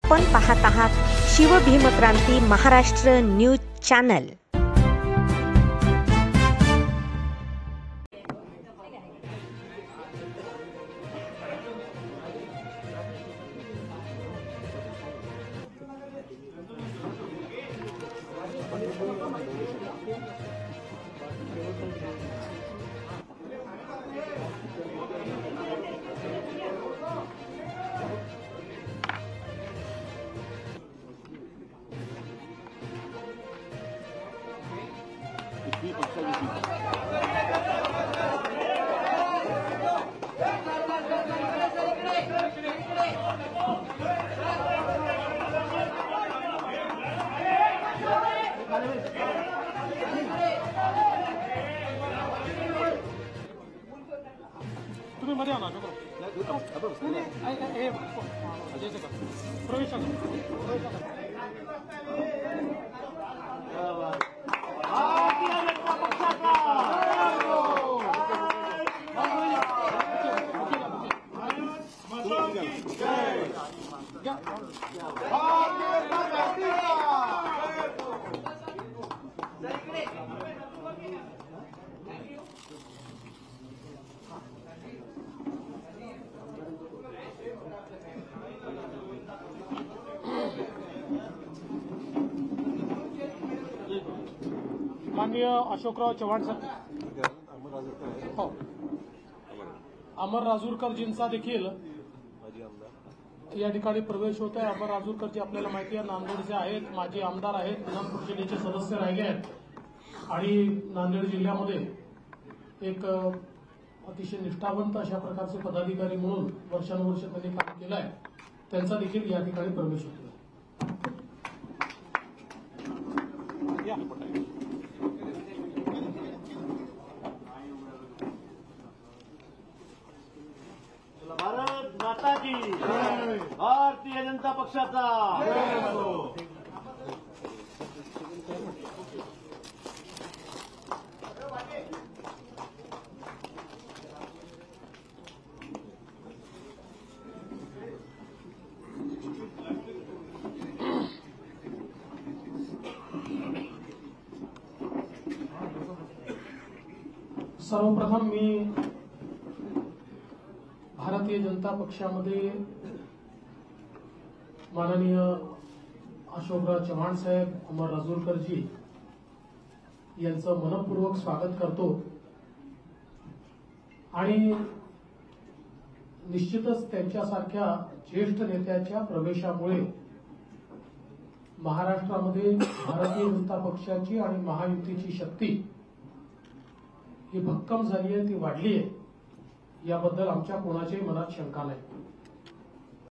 आपण पाहत आहात शिवभीमक्रांती महाराष्ट्र न्यूज चॅनल। तुम्ही मध्ये आणा नको प्रवेश माननीय अशोकराव चव्हाण सर, हो, अमर राजूरकरजींचा देखील या ठिकाणी प्रवेश होत आहे। अमर राजूरकरजी आपल्याला माहिती आहे नांदेडचे आहेत, माजी आमदार आहेत, विधान परिषदेचे सदस्य राहिले आहेत आणि नांदेड जिल्ह्यामध्ये एक अतिशय निष्ठावंत अशा प्रकारचे पदाधिकारी म्हणून वर्षानुवर्ष त्यांनी काम केलं आहे। त्यांचा देखील या ठिकाणी प्रवेश होतो। भारत माता की भारतीय जनता पक्षाचा सर्वप्रथम मी भारतीय जनता पक्षामध्ये माननीय अशोकराव चव्हाण साहेब, अमर राजूरकरजी यांचं मनपूर्वक स्वागत करतो आणि निश्चितच त्यांच्यासारख्या ज्येष्ठ नेत्याच्या प्रवेशामुळे महाराष्ट्रामध्ये भारतीय जनता पक्षाची आणि महायुतीची शक्ती ही भक्कम झाली आहे, ती वाढली आहे, याबद्दल आमच्या कोणाच्याही मनात शंका नाही।